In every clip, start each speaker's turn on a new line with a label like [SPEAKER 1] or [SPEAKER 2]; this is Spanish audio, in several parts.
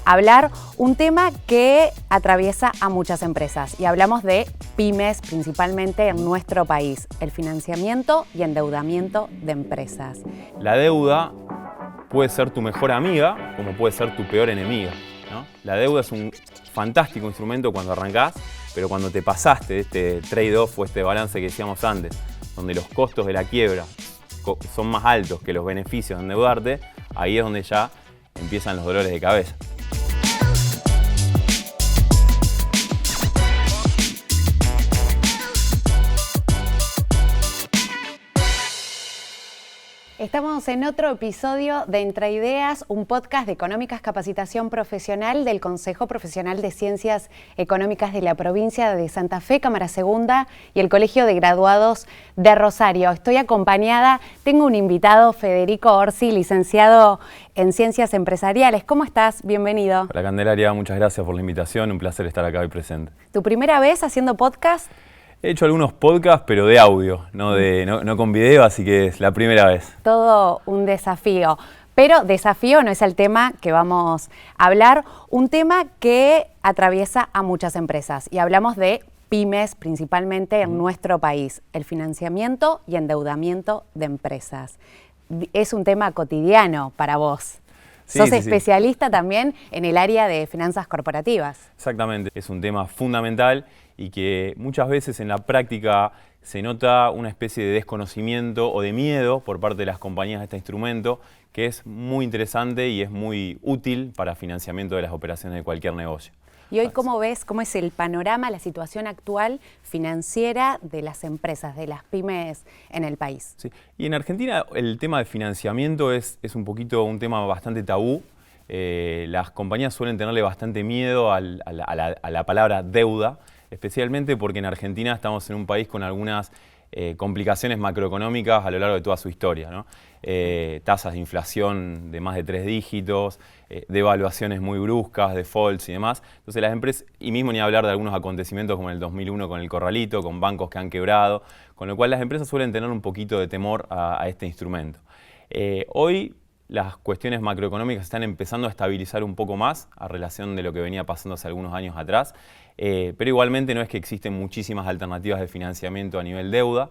[SPEAKER 1] hablar un tema que atraviesa a muchas empresas y hablamos de pymes principalmente en nuestro país, el financiamiento y endeudamiento de empresas.
[SPEAKER 2] La deuda puede ser tu mejor amiga como puede ser tu peor enemiga, ¿no? La deuda es un fantástico instrumento cuando arrancás, pero cuando te pasaste de este trade-off o este balance que decíamos antes, donde los costos de la quiebra son más altos que los beneficios de endeudarte, ahí es donde ya empiezan los dolores de cabeza.
[SPEAKER 1] Estamos en otro episodio de Entre Ideas, un podcast de Económicas Capacitación Profesional del Consejo Profesional de Ciencias Económicas de la Provincia de Santa Fe, Cámara Segunda y el Colegio de Graduados de Rosario. Estoy acompañada, tengo un invitado, Federico Orsi, licenciado en Ciencias Empresariales. ¿Cómo estás? Bienvenido.
[SPEAKER 2] Hola Candelaria, muchas gracias por la invitación, un placer estar acá hoy presente.
[SPEAKER 1] ¿Tu primera vez haciendo podcast?
[SPEAKER 2] He hecho algunos podcasts, pero de audio, no con video, así que es la primera vez.
[SPEAKER 1] Todo un desafío, pero desafío no es el tema que vamos a hablar, un tema que atraviesa a muchas empresas y hablamos de pymes principalmente en nuestro país, el financiamiento y endeudamiento de empresas. Es un tema cotidiano para vos. Sos especialista también en el área de finanzas corporativas.
[SPEAKER 2] Exactamente, es un tema fundamental y que muchas veces en la práctica se nota una especie de desconocimiento o de miedo por parte de las compañías de este instrumento, que es muy interesante y es muy útil para financiamiento de las operaciones de cualquier negocio.
[SPEAKER 1] Y hoy, ¿cómo ves, cómo es el panorama, la situación actual financiera de las empresas, de las pymes en el país?
[SPEAKER 2] Sí. Y en Argentina el tema de financiamiento es un poquito un tema bastante tabú. Las compañías suelen tenerle bastante miedo a la palabra deuda, especialmente porque en Argentina estamos en un país con algunas complicaciones macroeconómicas a lo largo de toda su historia, ¿no? Tasas de inflación de más de 3 dígitos, devaluaciones muy bruscas, defaults y demás. Entonces las empresas, y mismo ni hablar de algunos acontecimientos como en el 2001 con el Corralito, con bancos que han quebrado, con lo cual las empresas suelen tener un poquito de temor a este instrumento. Hoy las cuestiones macroeconómicas están empezando a estabilizar un poco más a relación de lo que venía pasando hace algunos años atrás, pero igualmente no es que existen muchísimas alternativas de financiamiento a nivel deuda.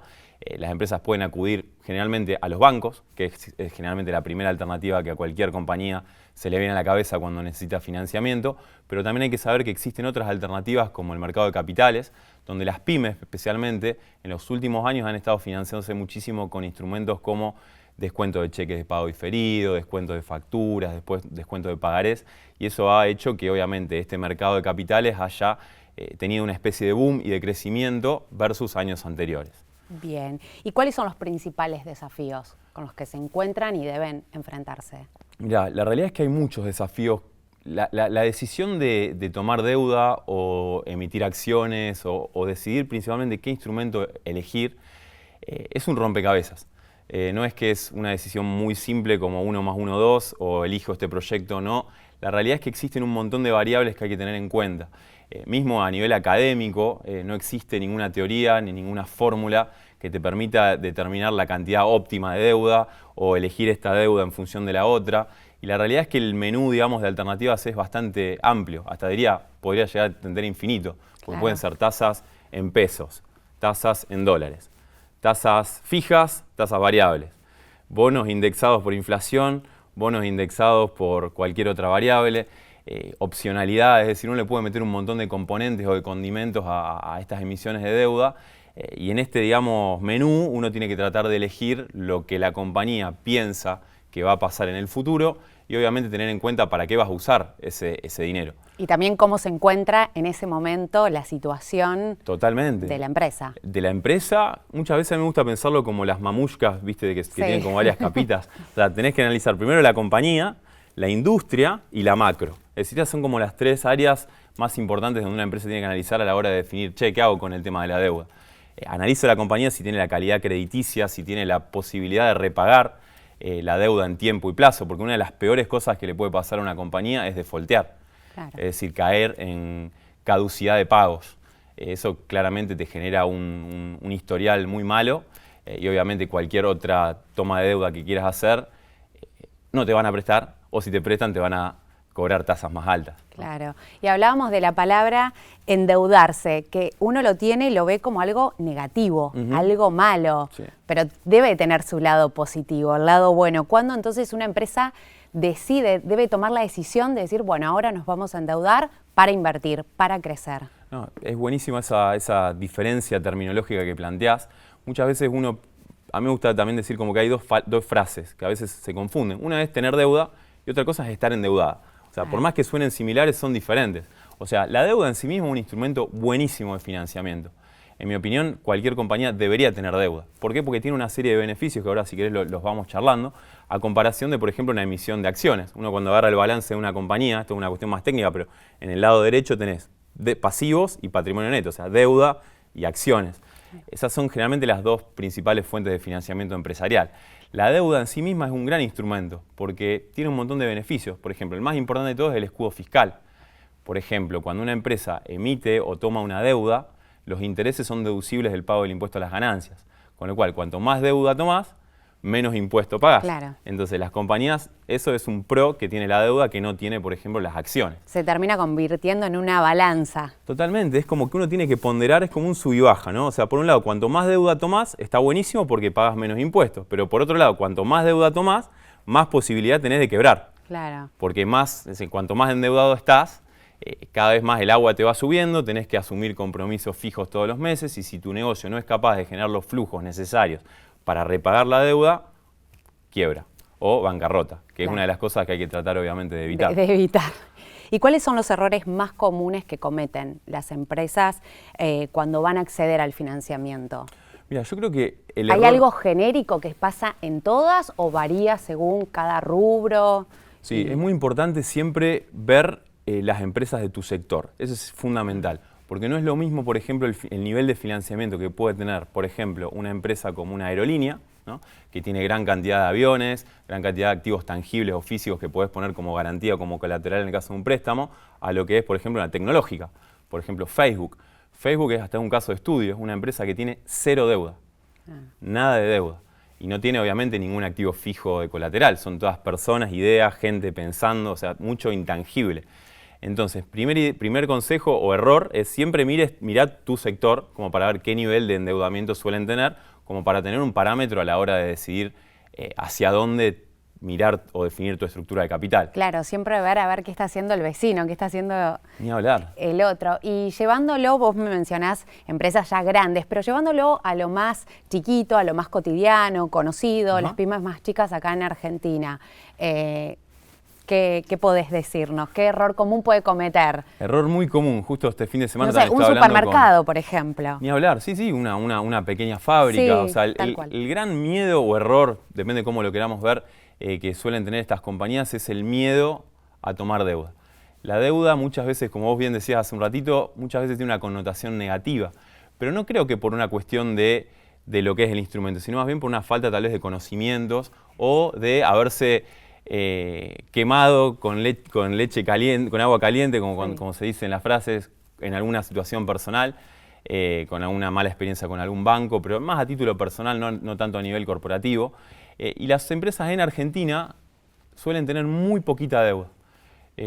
[SPEAKER 2] Las empresas pueden acudir generalmente a los bancos, que es generalmente la primera alternativa que a cualquier compañía se le viene a la cabeza cuando necesita financiamiento, pero también hay que saber que existen otras alternativas como el mercado de capitales, donde las pymes especialmente en los últimos años han estado financiándose muchísimo con instrumentos como descuento de cheques de pago diferido, descuento de facturas, después descuento de pagarés, y eso ha hecho que obviamente este mercado de capitales haya tenido una especie de boom y de crecimiento versus años anteriores.
[SPEAKER 1] Bien. ¿Y cuáles son los principales desafíos con los que se encuentran y deben enfrentarse?
[SPEAKER 2] Mirá, la realidad es que hay muchos desafíos. La decisión de tomar deuda o emitir acciones o decidir principalmente qué instrumento elegir es un rompecabezas. No es que es una decisión muy simple como 1 más 1, 2 o elijo este proyecto o no. La realidad es que existen un montón de variables que hay que tener en cuenta. Mismo a nivel académico no existe ninguna teoría ni ninguna fórmula que te permita determinar la cantidad óptima de deuda o elegir esta deuda en función de la otra. Y la realidad es que el menú, digamos, de alternativas es bastante amplio. Hasta podría llegar a tender infinito. Porque pueden ser tasas en pesos, tasas en dólares, tasas fijas, tasas variables, bonos indexados por inflación, bonos indexados por cualquier otra variable, opcionalidad, es decir, uno le puede meter un montón de componentes o de condimentos a estas emisiones de deuda y en este, digamos, menú uno tiene que tratar de elegir lo que la compañía piensa que va a pasar en el futuro y obviamente tener en cuenta para qué vas a usar ese dinero.
[SPEAKER 1] Y también cómo se encuentra en ese momento la situación
[SPEAKER 2] Totalmente.
[SPEAKER 1] De la empresa.
[SPEAKER 2] De la empresa, muchas veces a mí me gusta pensarlo como las mamushkas, ¿viste? Que tienen como varias capitas. O sea, tenés que analizar primero la compañía, la industria y la macro. Es decir, son como las 3 áreas más importantes donde una empresa tiene que analizar a la hora de definir, che, ¿qué hago con el tema de la deuda? Analizo la compañía si tiene la calidad crediticia, si tiene la posibilidad de repagar la deuda en tiempo y plazo, porque una de las peores cosas que le puede pasar a una compañía es defaultear. Claro. Es decir, caer en caducidad de pagos. Eso claramente te genera un historial muy malo y obviamente cualquier otra toma de deuda que quieras hacer no te van a prestar o si te prestan te van a cobrar tasas más altas.
[SPEAKER 1] Claro. Y hablábamos de la palabra endeudarse, que uno lo tiene y lo ve como algo negativo, algo malo,
[SPEAKER 2] Sí.
[SPEAKER 1] pero debe tener su lado positivo, el lado bueno. ¿Cuándo entonces una empresa debe tomar la decisión de decir, bueno, ahora nos vamos a endeudar para invertir, para crecer?
[SPEAKER 2] No, es buenísima esa diferencia terminológica que planteás. Muchas veces a mí me gusta también decir como que hay dos frases que a veces se confunden. Una es tener deuda y otra cosa es estar endeudada. O sea, por más que suenen similares, son diferentes. O sea, la deuda en sí misma es un instrumento buenísimo de financiamiento. En mi opinión, cualquier compañía debería tener deuda. ¿Por qué? Porque tiene una serie de beneficios que ahora si querés los vamos charlando, a comparación de, por ejemplo, una emisión de acciones. Uno cuando agarra el balance de una compañía, esto es una cuestión más técnica, pero en el lado derecho tenés pasivos y patrimonio neto, o sea, deuda y acciones. Esas son generalmente las dos principales fuentes de financiamiento empresarial. La deuda en sí misma es un gran instrumento porque tiene un montón de beneficios. Por ejemplo, el más importante de todos es el escudo fiscal. Por ejemplo, cuando una empresa emite o toma una deuda, los intereses son deducibles del pago del impuesto a las ganancias. Con lo cual, cuanto más deuda tomás, menos impuesto pagás.
[SPEAKER 1] Claro.
[SPEAKER 2] Entonces, las compañías, eso es un pro que tiene la deuda que no tiene, por ejemplo, las acciones.
[SPEAKER 1] Se termina convirtiendo en una balanza.
[SPEAKER 2] Totalmente, es como que uno tiene que ponderar, es como un sub y baja, ¿no? O sea, por un lado, cuanto más deuda tomás, está buenísimo porque pagas menos impuestos. Pero por otro lado, cuanto más deuda tomás, más posibilidad tenés de quebrar.
[SPEAKER 1] Claro.
[SPEAKER 2] Porque cuanto más endeudado estás, cada vez más el agua te va subiendo, tenés que asumir compromisos fijos todos los meses y si tu negocio no es capaz de generar los flujos necesarios para repagar la deuda, quiebra o bancarrota, que es una de las cosas que hay que tratar obviamente de evitar.
[SPEAKER 1] De evitar. ¿Y cuáles son los errores más comunes que cometen las empresas cuando van a acceder al financiamiento?
[SPEAKER 2] Mira, yo creo que
[SPEAKER 1] ¿Hay algo genérico que pasa en todas o varía según cada rubro?
[SPEAKER 2] Sí, es muy importante siempre ver las empresas de tu sector. Eso es fundamental. Porque no es lo mismo, por ejemplo, el nivel de financiamiento que puede tener, por ejemplo, una empresa como una aerolínea, ¿no? Que tiene gran cantidad de aviones, gran cantidad de activos tangibles o físicos que podés poner como garantía o como colateral en el caso de un préstamo, a lo que es, por ejemplo, una tecnológica. Por ejemplo, Facebook. Facebook es hasta un caso de estudio, es una empresa que tiene cero deuda, nada de deuda. Y no tiene obviamente ningún activo fijo de colateral, son todas personas, ideas, gente pensando, o sea, mucho intangible. Entonces, primer consejo o error es siempre mirá tu sector como para ver qué nivel de endeudamiento suelen tener, como para tener un parámetro a la hora de decidir hacia dónde mirar o definir tu estructura de capital.
[SPEAKER 1] Claro, siempre ver a ver qué está haciendo el vecino, qué está haciendo
[SPEAKER 2] Ni hablar.
[SPEAKER 1] el otro. Y llevándolo, vos me mencionás empresas ya grandes, pero llevándolo a lo más chiquito, a lo más cotidiano, conocido, las pymes más chicas acá en Argentina. ¿Qué podés decirnos? ¿Qué error común puede cometer?
[SPEAKER 2] Error muy común, justo este fin de semana
[SPEAKER 1] No sé, un supermercado, por ejemplo.
[SPEAKER 2] Ni hablar, sí, una pequeña fábrica.
[SPEAKER 1] Sí,
[SPEAKER 2] o sea, el gran miedo o error, depende de cómo lo queramos ver, que suelen tener estas compañías es el miedo a tomar deuda. La deuda muchas veces, como vos bien decías hace un ratito, muchas veces tiene una connotación negativa. Pero no creo que por una cuestión de lo que es el instrumento, sino más bien por una falta tal vez de conocimientos o de haberse quemado con leche caliente, con agua caliente, como se dice en las frases, en alguna situación personal, con alguna mala experiencia con algún banco, pero más a título personal, no tanto a nivel corporativo. Y las empresas en Argentina suelen tener muy poquita deuda.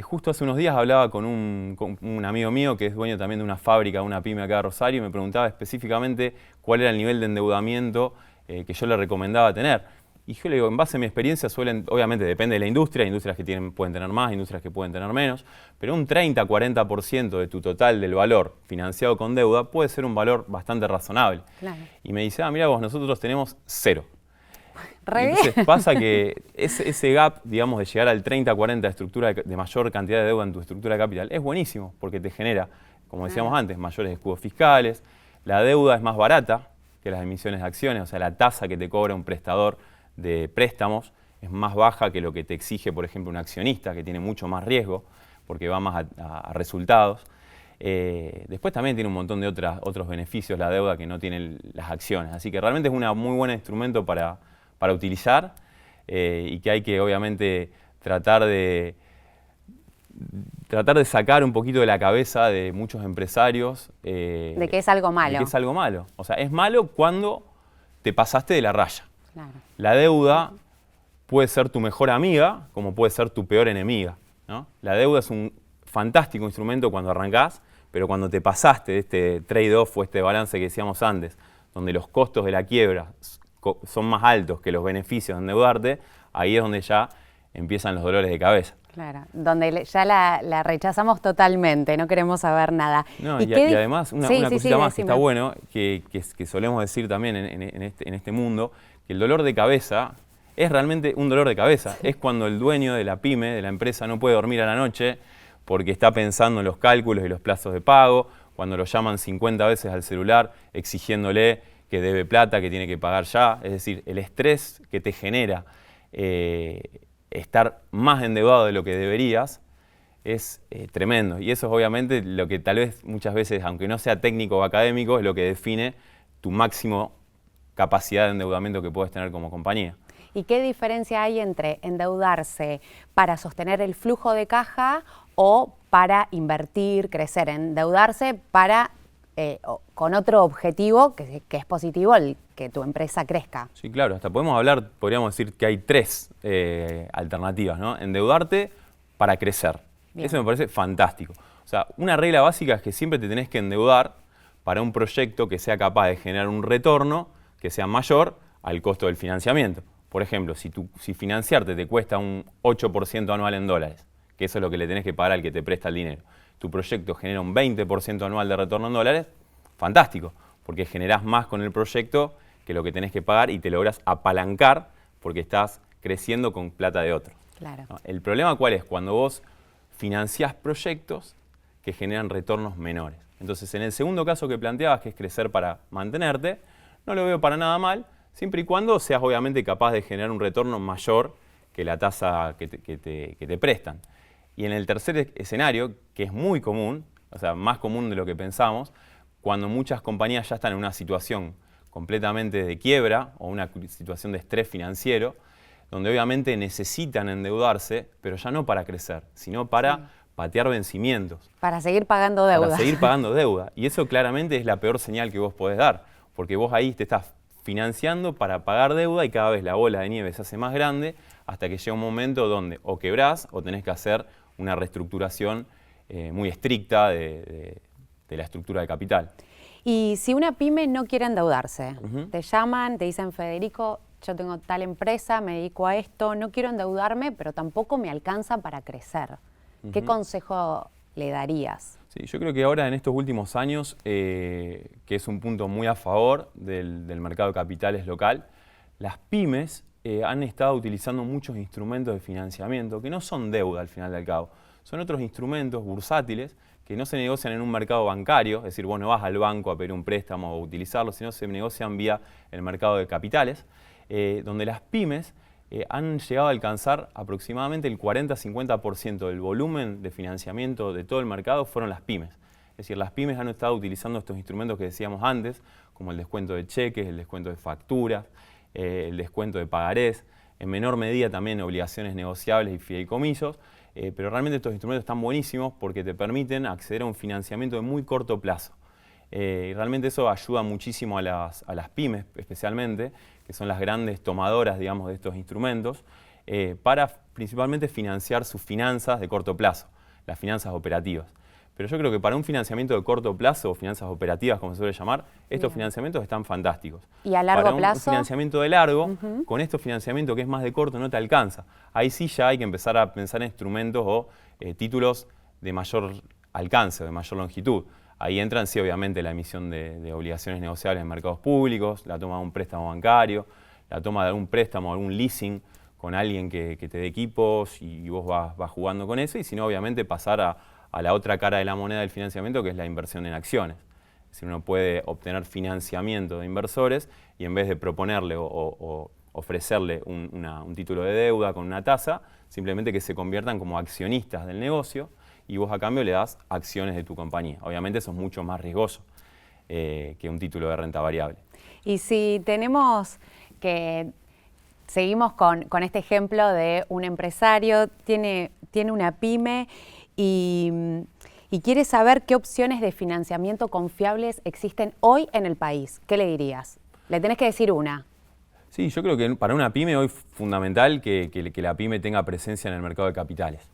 [SPEAKER 2] Justo hace unos días hablaba con un amigo mío que es dueño también de una fábrica, una pyme acá de Rosario, y me preguntaba específicamente cuál era el nivel de endeudamiento que yo le recomendaba tener. Y yo le digo, en base a mi experiencia obviamente depende de la industria, hay industrias que pueden tener más, industrias que pueden tener menos, pero un 30-40% de tu total del valor financiado con deuda puede ser un valor bastante razonable.
[SPEAKER 1] Claro.
[SPEAKER 2] Y me dice, mira vos, nosotros tenemos cero.
[SPEAKER 1] Entonces
[SPEAKER 2] pasa que ese gap, digamos, de llegar al 30-40 de mayor cantidad de deuda en tu estructura de capital es buenísimo porque te genera, como decíamos antes, mayores escudos fiscales, la deuda es más barata que las emisiones de acciones, o sea, la tasa que te cobra un prestador de préstamos es más baja que lo que te exige, por ejemplo, un accionista que tiene mucho más riesgo porque va más a resultados. Después también tiene un montón de otros beneficios la deuda que no tienen las acciones. Así que realmente es un muy buen instrumento para utilizar y que hay que obviamente tratar de sacar un poquito de la cabeza de muchos empresarios.
[SPEAKER 1] De que es algo malo.
[SPEAKER 2] De que es algo malo. O sea, es malo cuando te pasaste de la raya.
[SPEAKER 1] Claro.
[SPEAKER 2] La deuda puede ser tu mejor amiga como puede ser tu peor enemiga. ¿no? La deuda es un fantástico instrumento cuando arrancás, pero cuando te pasaste de este trade-off o este balance que decíamos antes, donde los costos de la quiebra son más altos que los beneficios de endeudarte, ahí es donde ya empiezan los dolores de cabeza.
[SPEAKER 1] Claro, donde ya la rechazamos totalmente, no queremos saber nada.
[SPEAKER 2] No, y además, una cosita más que está bueno, que solemos decir también en este mundo, que el dolor de cabeza es realmente un dolor de cabeza. Es cuando el dueño de la pyme, de la empresa, no puede dormir a la noche porque está pensando en los cálculos y los plazos de pago, cuando lo llaman 50 veces al celular exigiéndole que debe plata, que tiene que pagar ya. Es decir, el estrés que te genera estar más endeudado de lo que deberías es tremendo. Y eso es obviamente lo que tal vez muchas veces, aunque no sea técnico o académico, es lo que define tu máximo capacidad de endeudamiento que puedes tener como compañía.
[SPEAKER 1] ¿Y qué diferencia hay entre endeudarse para sostener el flujo de caja o para invertir, crecer? Endeudarse para con otro objetivo que es positivo, el que tu empresa crezca.
[SPEAKER 2] Sí, claro, hasta podríamos decir que hay tres alternativas, ¿no? Endeudarte para crecer. Bien. Eso me parece fantástico. O sea, una regla básica es que siempre te tenés que endeudar para un proyecto que sea capaz de generar un retorno que sea mayor al costo del financiamiento. Por ejemplo, si financiarte te cuesta un 8% anual en dólares, que eso es lo que le tenés que pagar al que te presta el dinero, tu proyecto genera un 20% anual de retorno en dólares, fantástico, porque generás más con el proyecto que lo que tenés que pagar y te lográs apalancar porque estás creciendo con plata de otro.
[SPEAKER 1] Claro.
[SPEAKER 2] ¿No? El problema ¿cuál es? Cuando vos financiás proyectos que generan retornos menores. Entonces, en el segundo caso que planteabas, que es crecer para mantenerte, no lo veo para nada mal, siempre y cuando seas obviamente capaz de generar un retorno mayor que la tasa que te prestan. Y en el tercer escenario, que es muy común, o sea, más común de lo que pensamos, cuando muchas compañías ya están en una situación completamente de quiebra o una situación de estrés financiero, donde obviamente necesitan endeudarse, pero ya no para crecer, sino para patear vencimientos.
[SPEAKER 1] Para seguir pagando deuda.
[SPEAKER 2] Para seguir pagando deuda. Y eso claramente es la peor señal que vos podés dar, porque vos ahí te estás financiando para pagar deuda y cada vez la bola de nieve se hace más grande hasta que llega un momento donde o quebrás o tenés que hacer una reestructuración muy estricta de la estructura de capital.
[SPEAKER 1] Y si una pyme no quiere endeudarse, te llaman, te dicen, Federico, yo tengo tal empresa, me dedico a esto, no quiero endeudarme, pero tampoco me alcanza para crecer. ¿Qué consejo le darías?
[SPEAKER 2] Sí, yo creo que ahora en estos últimos años, que es un punto muy a favor del mercado de capitales local, las pymes han estado utilizando muchos instrumentos de financiamiento que no son deuda al final del cabo. Son otros instrumentos bursátiles que no se negocian en un mercado bancario, es decir, vos no vas al banco a pedir un préstamo o utilizarlo, sino se negocian vía el mercado de capitales, donde las pymes han llegado a alcanzar aproximadamente el 40-50% del volumen de financiamiento de todo el mercado fueron las pymes. Es decir, las pymes han estado utilizando estos instrumentos que decíamos antes, como el descuento de cheques, el descuento de facturas, el descuento de pagarés, en menor medida también obligaciones negociables y fideicomisos, pero realmente estos instrumentos están buenísimos porque te permiten acceder a un financiamiento de muy corto plazo. Y realmente eso ayuda muchísimo a las pymes, especialmente, que son las grandes tomadoras, digamos, de estos instrumentos, para principalmente financiar sus finanzas de corto plazo, las finanzas operativas. Pero yo creo que para un financiamiento de corto plazo, o finanzas operativas, como se suele llamar, estos financiamientos están fantásticos.
[SPEAKER 1] ¿Y a largo plazo?
[SPEAKER 2] Un financiamiento de largo, con estos financiamientos que es más de corto, no te alcanza. Ahí sí ya hay que empezar a pensar en instrumentos o títulos de mayor alcance, de mayor longitud. Ahí entran, sí, obviamente, la emisión de obligaciones negociables en mercados públicos, la toma de un préstamo bancario, la toma de algún préstamo, algún leasing con alguien que te dé equipos y vos vas jugando con eso. Y si no, obviamente, pasar a la otra cara de la moneda del financiamiento, que es la inversión en acciones. Es decir, uno puede obtener financiamiento de inversores y en vez de proponerle o ofrecerle un título de deuda con una tasa, simplemente que se conviertan como accionistas del negocio y vos a cambio le das acciones de tu compañía. Obviamente eso es mucho más riesgoso que un título de renta variable.
[SPEAKER 1] Y si seguimos con este ejemplo de un empresario, tiene una pyme y quiere saber qué opciones de financiamiento confiables existen hoy en el país, ¿qué le dirías? Le tenés que decir una. Sí,
[SPEAKER 2] yo creo que para una pyme hoy es fundamental que la pyme tenga presencia en el mercado de capitales.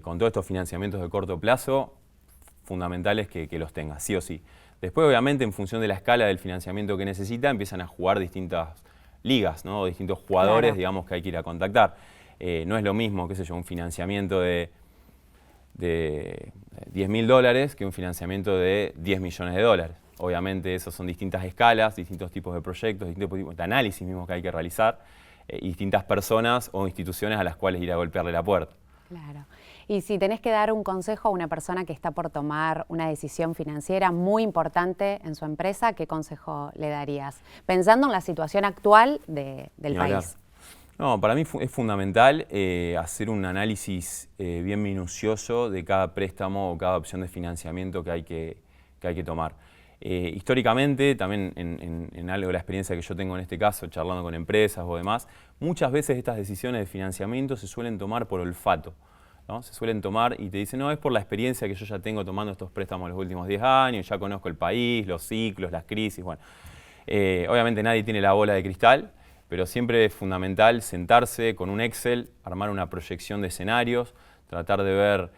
[SPEAKER 2] con todos estos financiamientos de corto plazo, fundamentales que los tenga, sí o sí. Después, obviamente, en función de la escala del financiamiento que necesita, empiezan a jugar distintas ligas, ¿no? Distintos jugadores,
[SPEAKER 1] Claro.
[SPEAKER 2] digamos, que hay que ir a contactar. No es lo mismo, qué sé yo, un financiamiento de $10.000 que un financiamiento de $10 millones. Obviamente, esos son distintas escalas, distintos tipos de proyectos, distintos tipos de análisis mismos que hay que realizar, y distintas personas o instituciones a las cuales ir a golpearle la puerta.
[SPEAKER 1] Claro. Y si tenés que dar un consejo a una persona que está por tomar una decisión financiera muy importante en su empresa, ¿qué consejo le darías? Pensando en la situación actual del país.
[SPEAKER 2] No, para mí es fundamental hacer un análisis bien minucioso de cada préstamo o cada opción de financiamiento que hay que tomar. Históricamente, también en algo de la experiencia que yo tengo en este caso, charlando con empresas o demás, muchas veces estas decisiones de financiamiento se suelen tomar por olfato, ¿no? Se suelen tomar y te dicen, no, es por la experiencia que yo ya tengo tomando estos préstamos los últimos 10 años, ya conozco el país, los ciclos, las crisis, bueno. Obviamente nadie tiene la bola de cristal, pero siempre es fundamental sentarse con un Excel, armar una proyección de escenarios, tratar de ver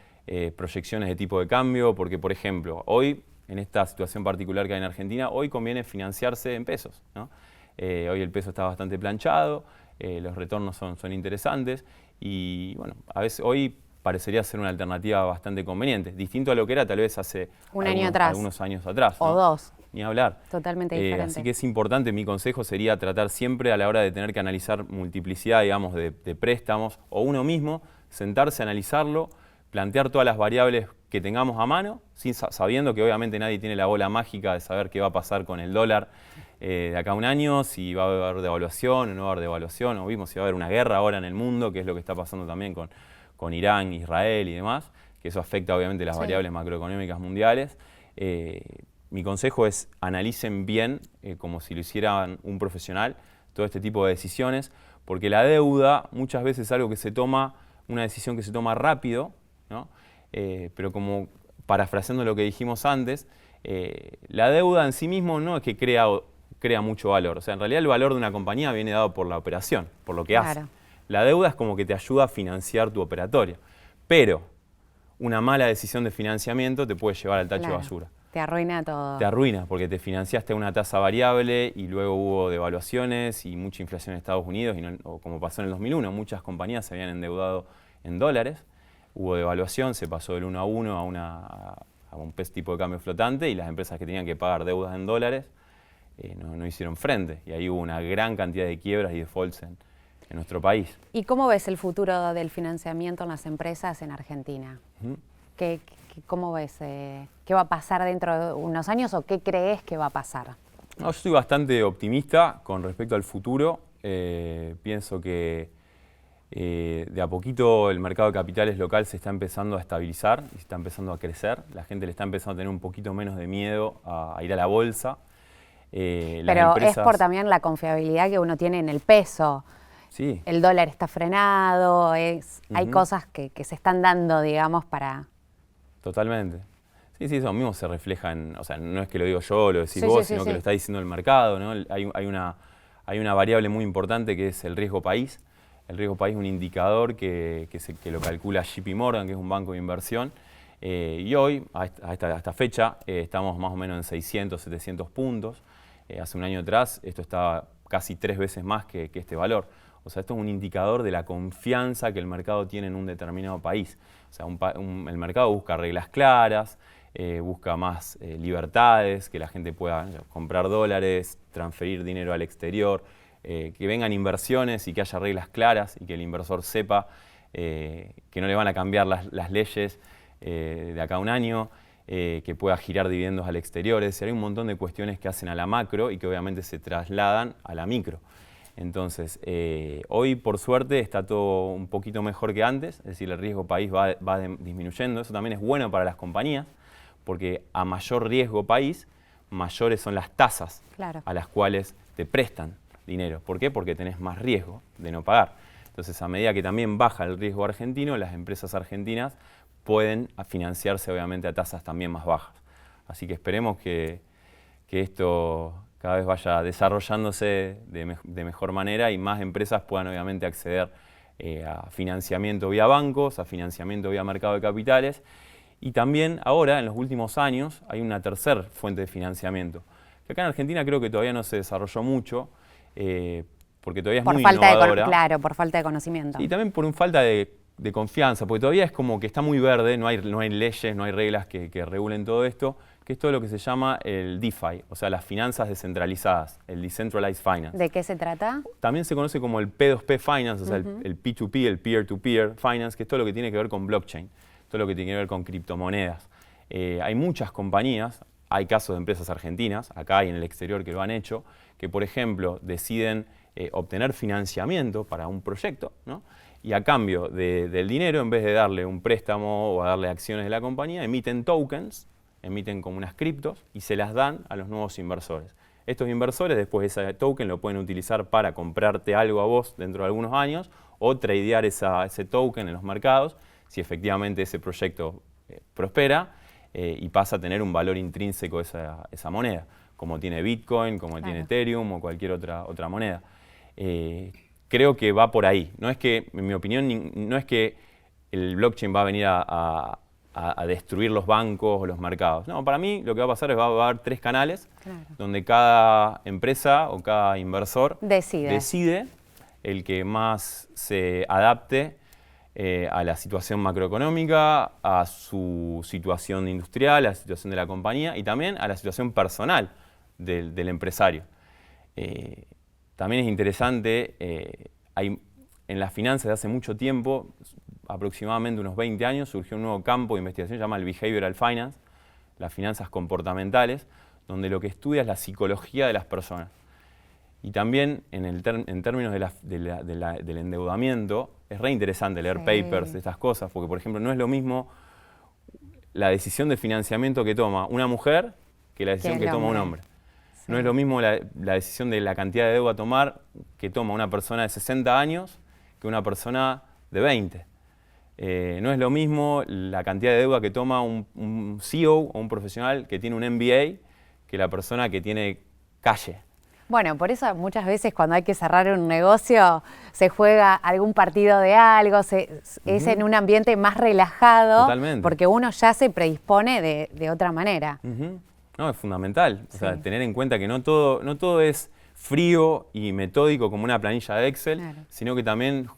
[SPEAKER 2] proyecciones de tipo de cambio, porque, por ejemplo, hoy, en esta situación particular que hay en Argentina, hoy conviene financiarse en pesos, ¿no? Hoy el peso está bastante planchado, los retornos son interesantes y, bueno, a veces hoy parecería ser una alternativa bastante conveniente, distinto a lo que era tal vez hace algunos años atrás,
[SPEAKER 1] o
[SPEAKER 2] ¿no?
[SPEAKER 1] dos.
[SPEAKER 2] Ni hablar.
[SPEAKER 1] Totalmente diferente.
[SPEAKER 2] Así que es importante, mi consejo sería tratar siempre a la hora de tener que analizar multiplicidad, digamos, de préstamos o uno mismo, sentarse, analizarlo, plantear todas las variables que tengamos a mano, sabiendo que obviamente nadie tiene la bola mágica de saber qué va a pasar con el dólar de acá a un año, si va a haber devaluación o no va a haber devaluación, o mismo si va a haber una guerra ahora en el mundo, que es lo que está pasando también con Irán, Israel y demás, que eso afecta obviamente las variables macroeconómicas mundiales. Mi consejo es analicen bien, como si lo hicieran un profesional, todo este tipo de decisiones, porque la deuda muchas veces es algo que se toma, una decisión que se toma rápido, ¿no? Pero como parafraseando lo que dijimos antes, la deuda en sí mismo no es que crea mucho valor. O sea, en realidad el valor de una compañía viene dado por la operación, por lo que hace. La deuda es como que te ayuda a financiar tu operatorio. Pero una mala decisión de financiamiento te puede llevar al tacho de basura.
[SPEAKER 1] Te arruina todo.
[SPEAKER 2] Te arruina porque te financiaste a una tasa variable y luego hubo devaluaciones y mucha inflación en Estados Unidos, o como pasó en el 2001, muchas compañías se habían endeudado en dólares, hubo devaluación, se pasó del 1 a 1 a un tipo de cambio flotante y las empresas que tenían que pagar deudas en dólares no hicieron frente y ahí hubo una gran cantidad de quiebras y defaults en nuestro país.
[SPEAKER 1] ¿Y cómo ves el futuro del financiamiento en las empresas en Argentina? ¿Cómo ves? ¿Qué va a pasar dentro de unos años o qué crees que va a pasar?
[SPEAKER 2] No, yo estoy bastante optimista con respecto al futuro. Pienso que de a poquito el mercado de capitales local se está empezando a estabilizar y está empezando a crecer. La gente le está empezando a tener un poquito menos de miedo a ir a la bolsa.
[SPEAKER 1] Pero es por también la confiabilidad que uno tiene en el peso.
[SPEAKER 2] Sí.
[SPEAKER 1] El dólar está frenado, hay cosas que se están dando, digamos, para...
[SPEAKER 2] Totalmente. Sí, eso mismo se refleja en, o sea, no es que lo digo yo, lo decís vos, sino que lo está diciendo el mercado, ¿no? Hay una variable muy importante que es el riesgo país. El riesgo país es un indicador que lo calcula JP Morgan, que es un banco de inversión. Y hoy, a esta fecha, estamos más o menos en 600, 700 puntos. Hace un año atrás esto estaba casi 3 veces más que este valor. O sea, esto es un indicador de la confianza que el mercado tiene en un determinado país. O sea, el mercado busca reglas claras, busca más libertades, que la gente pueda comprar dólares, transferir dinero al exterior, que vengan inversiones y que haya reglas claras y que el inversor sepa que no le van a cambiar las leyes de acá a un año, que pueda girar dividendos al exterior. Es decir, hay un montón de cuestiones que hacen a la macro y que obviamente se trasladan a la micro. Entonces, hoy por suerte está todo un poquito mejor que antes, es decir, el riesgo país va disminuyendo. Eso también es bueno para las compañías, porque a mayor riesgo país, mayores son las tasas a las cuales te prestan dinero. ¿Por qué? Porque tenés más riesgo de no pagar. Entonces, a medida que también baja el riesgo argentino, las empresas argentinas pueden financiarse obviamente a tasas también más bajas. Así que esperemos que esto cada vez vaya desarrollándose de mejor manera y más empresas puedan obviamente acceder a financiamiento vía bancos, a financiamiento vía mercado de capitales. Y también ahora, en los últimos años, hay una tercera fuente de financiamiento, que acá en Argentina creo que todavía no se desarrolló mucho, porque todavía es muy innovadora.
[SPEAKER 1] Claro, por falta de conocimiento.
[SPEAKER 2] Y también por falta de confianza, porque todavía es como que está muy verde, no hay leyes, no hay reglas que regulen todo esto, que es todo lo que se llama el DeFi, o sea, las finanzas descentralizadas, el Decentralized Finance.
[SPEAKER 1] ¿De qué se trata?
[SPEAKER 2] También se conoce como el P2P Finance, o sea, el P2P, el Peer-to-Peer Finance, que es todo lo que tiene que ver con blockchain, todo lo que tiene que ver con criptomonedas. Hay muchas compañías, hay casos de empresas argentinas, acá y en el exterior que lo han hecho, que por ejemplo deciden obtener financiamiento para un proyecto, ¿no? Y a cambio del dinero, en vez de darle un préstamo o a darle acciones de la compañía, emiten tokens, emiten como unas criptos y se las dan a los nuevos inversores. Estos inversores después ese token lo pueden utilizar para comprarte algo a vos dentro de algunos años o tradear ese token en los mercados si efectivamente ese proyecto prospera y pasa a tener un valor intrínseco esa moneda, como tiene Bitcoin, como tiene Ethereum o cualquier otra moneda. Creo que va por ahí. No es que, en mi opinión, no es que el blockchain va a venir a destruir los bancos o los mercados. No, para mí lo que va a pasar es que va a haber 3 canales donde cada empresa o cada inversor decide el que más se adapte a la situación macroeconómica, a su situación industrial, a la situación de la compañía y también a la situación personal del empresario. También es interesante, en las finanzas de hace mucho tiempo, aproximadamente unos 20 años, surgió un nuevo campo de investigación que se llama el Behavioral Finance, las finanzas comportamentales, donde lo que estudia es la psicología de las personas. Y también en términos del endeudamiento, es re interesante leer papers de estas cosas, porque por ejemplo no es lo mismo la decisión de financiamiento que toma una mujer que la decisión que toma un hombre. No es lo mismo la decisión de la cantidad de deuda a tomar que toma una persona de 60 años que una persona de 20. No es lo mismo la cantidad de deuda que toma un CEO o un profesional que tiene un MBA que la persona que tiene calle.
[SPEAKER 1] Bueno, por eso muchas veces cuando hay que cerrar un negocio se juega algún partido de algo, es en un ambiente más relajado.
[SPEAKER 2] Totalmente.
[SPEAKER 1] Porque uno ya se predispone de otra manera.
[SPEAKER 2] No, es fundamental. O sea, tener en cuenta que no todo es frío y metódico como una planilla de Excel, sino que también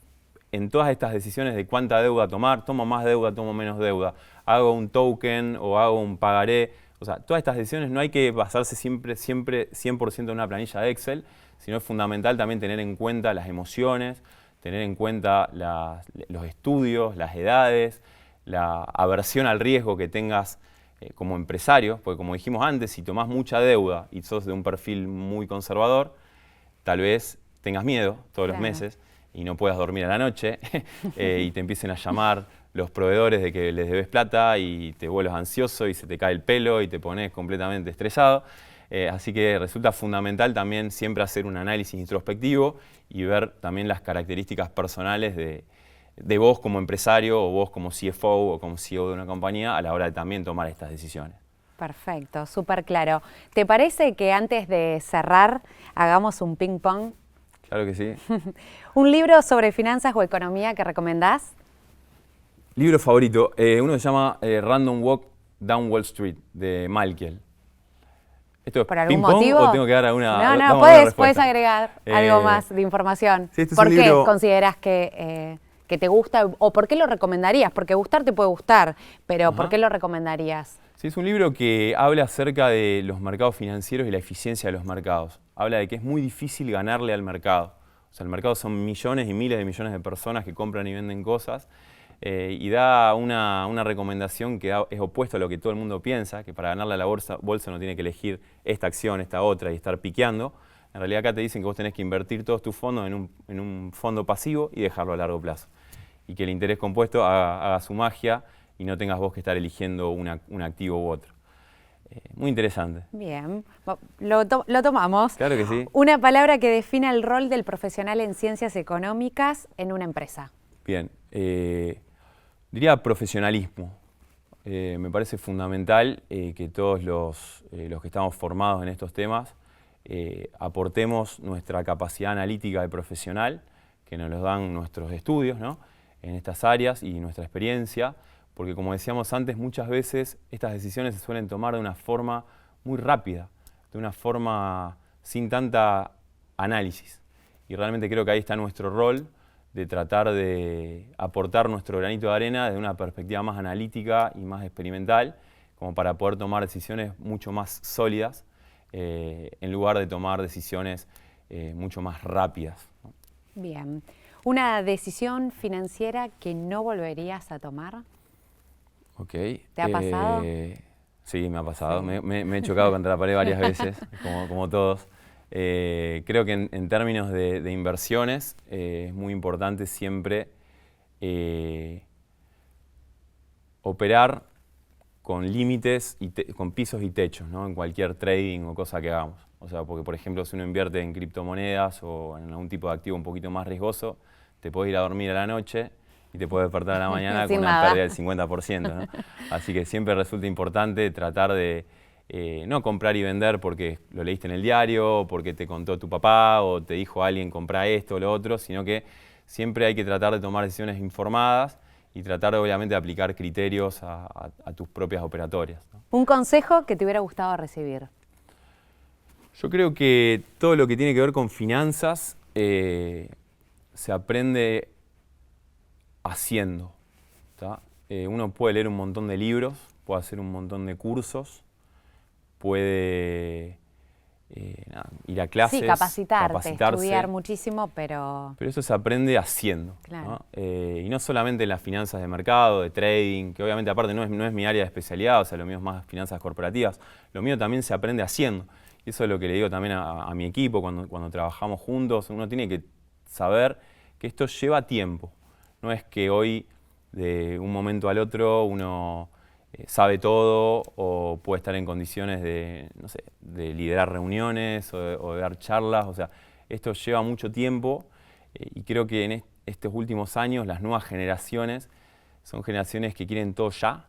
[SPEAKER 2] en todas estas decisiones de cuánta deuda tomar, tomo más deuda, tomo menos deuda, hago un token o hago un pagaré. O sea, todas estas decisiones no hay que basarse siempre 100% en una planilla de Excel, sino es fundamental también tener en cuenta las emociones, tener en cuenta los estudios, las edades, la aversión al riesgo que tengas como empresario, porque como dijimos antes, si tomás mucha deuda y sos de un perfil muy conservador, tal vez tengas miedo todos los meses y no puedas dormir a la noche y te empiecen a llamar los proveedores de que les debes plata y te vuelves ansioso y se te cae el pelo y te pones completamente estresado. Así que resulta fundamental también siempre hacer un análisis introspectivo y ver también las características personales de vos como empresario o vos como CFO o como CEO de una compañía a la hora de también tomar estas decisiones.
[SPEAKER 1] Perfecto, súper claro. ¿Te parece que antes de cerrar hagamos un ping pong?
[SPEAKER 2] Claro que sí.
[SPEAKER 1] ¿Un libro sobre finanzas o economía que recomendás?
[SPEAKER 2] Libro favorito, uno se llama Random Walk Down Wall Street, de Malkiel. ¿Esto es
[SPEAKER 1] ¿por algún
[SPEAKER 2] ping pong
[SPEAKER 1] motivo?
[SPEAKER 2] o tengo que dar alguna?
[SPEAKER 1] No, puedes agregar algo más de información.
[SPEAKER 2] Sí, este
[SPEAKER 1] ¿Por
[SPEAKER 2] es un
[SPEAKER 1] qué
[SPEAKER 2] libro...
[SPEAKER 1] consideras que te gusta o por qué lo recomendarías? Porque gustar te puede gustar, pero ¿por qué lo recomendarías?
[SPEAKER 2] Sí, es un libro que habla acerca de los mercados financieros y la eficiencia de los mercados. Habla de que es muy difícil ganarle al mercado. O sea, el mercado son millones y miles de millones de personas que compran y venden cosas. Y da una recomendación que es opuesto a lo que todo el mundo piensa, que para ganarle a la bolsa no tiene que elegir esta acción, esta otra y estar piqueando. En realidad acá te dicen que vos tenés que invertir todos tus fondos en un fondo pasivo y dejarlo a largo plazo. Y que el interés compuesto haga su magia y no tengas vos que estar eligiendo un activo u otro. Muy interesante.
[SPEAKER 1] Bien, lo tomamos.
[SPEAKER 2] Claro que sí.
[SPEAKER 1] Una palabra que defina el rol del profesional en ciencias económicas en una empresa.
[SPEAKER 2] Bien. Diría profesionalismo. Me parece fundamental que todos los que estamos formados en estos temas aportemos nuestra capacidad analítica de profesional, que nos los dan nuestros estudios, ¿no?, en estas áreas y nuestra experiencia, porque como decíamos antes, muchas veces estas decisiones se suelen tomar de una forma muy rápida, de una forma sin tanta análisis. Y realmente creo que ahí está nuestro rol de tratar de aportar nuestro granito de arena desde una perspectiva más analítica y más experimental, como para poder tomar decisiones mucho más sólidas, en lugar de tomar decisiones mucho más rápidas, ¿no?
[SPEAKER 1] Bien. ¿Una decisión financiera que no volverías a tomar?
[SPEAKER 2] Ok.
[SPEAKER 1] ¿Te ha pasado?
[SPEAKER 2] Sí, me ha pasado.
[SPEAKER 1] Sí.
[SPEAKER 2] Me he chocado contra la pared varias veces, como todos. Creo que en términos de inversiones es muy importante siempre operar con límites y con pisos y techos, ¿no?, en cualquier trading o cosa que hagamos. O sea, porque por ejemplo si uno invierte en criptomonedas o en algún tipo de activo un poquito más riesgoso, te puedes ir a dormir a la noche y te puedes despertar a la mañana con una pérdida del 50%, ¿no? Así que siempre resulta importante tratar de no comprar y vender porque lo leíste en el diario, porque te contó tu papá o te dijo alguien compra esto o lo otro, sino que siempre hay que tratar de tomar decisiones informadas y tratar obviamente de aplicar criterios a tus propias operatorias, ¿no?
[SPEAKER 1] ¿Un consejo que te hubiera gustado recibir?
[SPEAKER 2] Yo creo que todo lo que tiene que ver con finanzas se aprende haciendo, ¿tá? Uno puede leer un montón de libros, puede hacer un montón de cursos, puede ir a clases,
[SPEAKER 1] Sí, capacitarse,
[SPEAKER 2] capacitarse,
[SPEAKER 1] estudiar muchísimo, pero
[SPEAKER 2] eso se aprende haciendo,
[SPEAKER 1] claro,
[SPEAKER 2] ¿no? Y no solamente en las finanzas de mercado, de trading, que obviamente aparte no es mi área de especialidad, o sea, lo mío es más finanzas corporativas, lo mío también se aprende haciendo. Y eso es lo que le digo también a mi equipo cuando trabajamos juntos. Uno tiene que saber que esto lleva tiempo. No es que hoy, de un momento al otro, uno sabe todo o puede estar en condiciones de, no sé, de liderar reuniones o de dar charlas. O sea, esto lleva mucho tiempo y creo que en estos últimos años las nuevas generaciones son generaciones que quieren todo ya.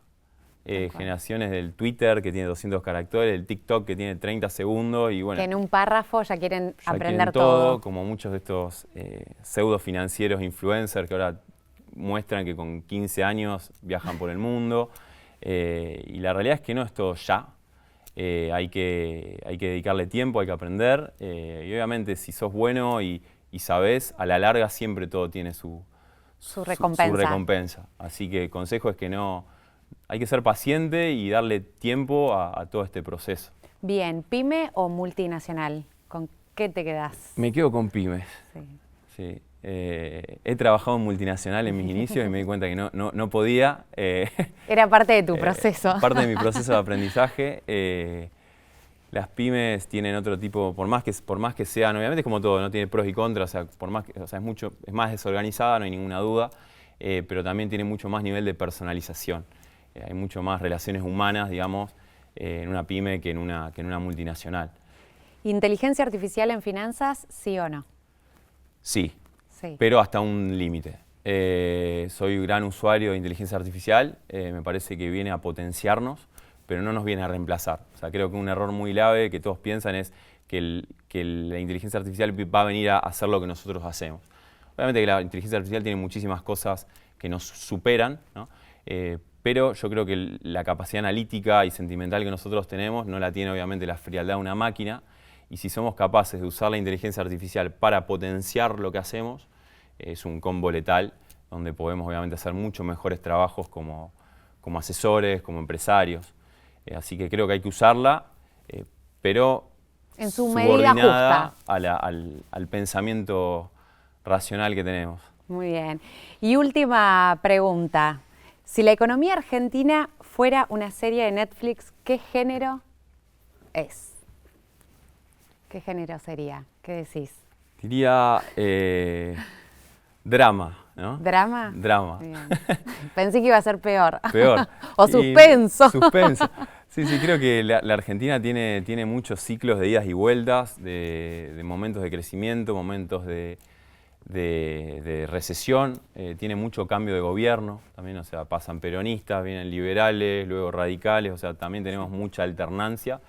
[SPEAKER 2] Generaciones del Twitter que tiene 200 caracteres, el TikTok que tiene 30 segundos y bueno.
[SPEAKER 1] que en un párrafo ya quieren aprender
[SPEAKER 2] quieren todo, como muchos de estos pseudo financieros influencers que ahora muestran que con 15 años viajan por el mundo. Y la realidad es que no es todo ya. Hay que dedicarle tiempo, hay que aprender. Y obviamente si sos bueno y sabés, a la larga siempre todo tiene su recompensa. Así que el consejo es que no... Hay que ser paciente y darle tiempo a todo este proceso.
[SPEAKER 1] Bien, ¿pyme o multinacional? ¿Con qué te quedás?
[SPEAKER 2] Me quedo con pymes.
[SPEAKER 1] Sí.
[SPEAKER 2] Sí. He trabajado en multinacional en mis inicios y me di cuenta que no podía.
[SPEAKER 1] Era parte de tu proceso.
[SPEAKER 2] Parte de mi proceso de aprendizaje. Las pymes tienen otro tipo, por más que sean, obviamente es como todo, no tiene pros y contras, es más desorganizada, no hay ninguna duda, pero también tiene mucho más nivel de personalización. Hay mucho más relaciones humanas, digamos, en una pyme que en una multinacional.
[SPEAKER 1] ¿Inteligencia artificial en finanzas, sí o no?
[SPEAKER 2] Sí,
[SPEAKER 1] sí,
[SPEAKER 2] pero hasta un límite. Soy gran usuario de inteligencia artificial, me parece que viene a potenciarnos, pero no nos viene a reemplazar. O sea, creo que un error muy grave que todos piensan es que la inteligencia artificial va a venir a hacer lo que nosotros hacemos. Obviamente que la inteligencia artificial tiene muchísimas cosas que nos superan, ¿no? Pero yo creo que la capacidad analítica y sentimental que nosotros tenemos no la tiene obviamente la frialdad de una máquina, y si somos capaces de usar la inteligencia artificial para potenciar lo que hacemos, es un combo letal donde podemos obviamente hacer mucho mejores trabajos como asesores, como empresarios. Así que creo que hay que usarla, pero
[SPEAKER 1] en su medida
[SPEAKER 2] subordinada
[SPEAKER 1] justa
[SPEAKER 2] al pensamiento racional que tenemos.
[SPEAKER 1] Muy bien. Y última pregunta. Si la economía argentina fuera una serie de Netflix, ¿qué género es? ¿Qué género sería? ¿Qué decís?
[SPEAKER 2] Diría drama, ¿no?
[SPEAKER 1] ¿Drama?
[SPEAKER 2] Drama.
[SPEAKER 1] Bien. Pensé que iba a ser peor.
[SPEAKER 2] Peor.
[SPEAKER 1] O suspenso.
[SPEAKER 2] Suspenso. Sí, creo que la Argentina tiene muchos ciclos de idas y vueltas, de momentos de crecimiento, momentos de recesión, tiene mucho cambio de gobierno, también, o sea, pasan peronistas, vienen liberales, luego radicales, o sea, también tenemos mucha alternancia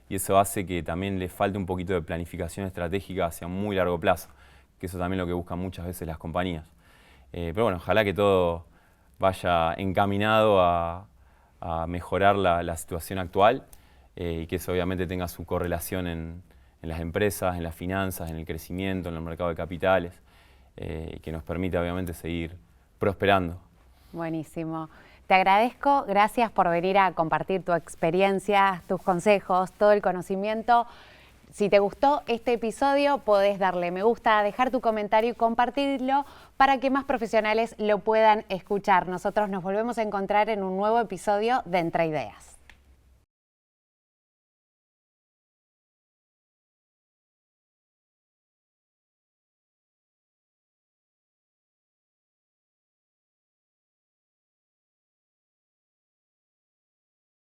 [SPEAKER 2] y eso hace que también le falte un poquito de planificación estratégica hacia un muy largo plazo. que eso también es lo que buscan muchas veces las compañías. Pero bueno, ojalá que todo vaya encaminado a mejorar la situación actual y que eso obviamente tenga su correlación en las empresas, en las finanzas, en el crecimiento, en el mercado de capitales, que nos permita obviamente seguir prosperando.
[SPEAKER 1] Buenísimo. Te agradezco, gracias por venir a compartir tu experiencia, tus consejos, todo el conocimiento. Si te gustó este episodio, podés darle me gusta, dejar tu comentario y compartirlo para que más profesionales lo puedan escuchar. Nosotros nos volvemos a encontrar en un nuevo episodio de Entre Ideas.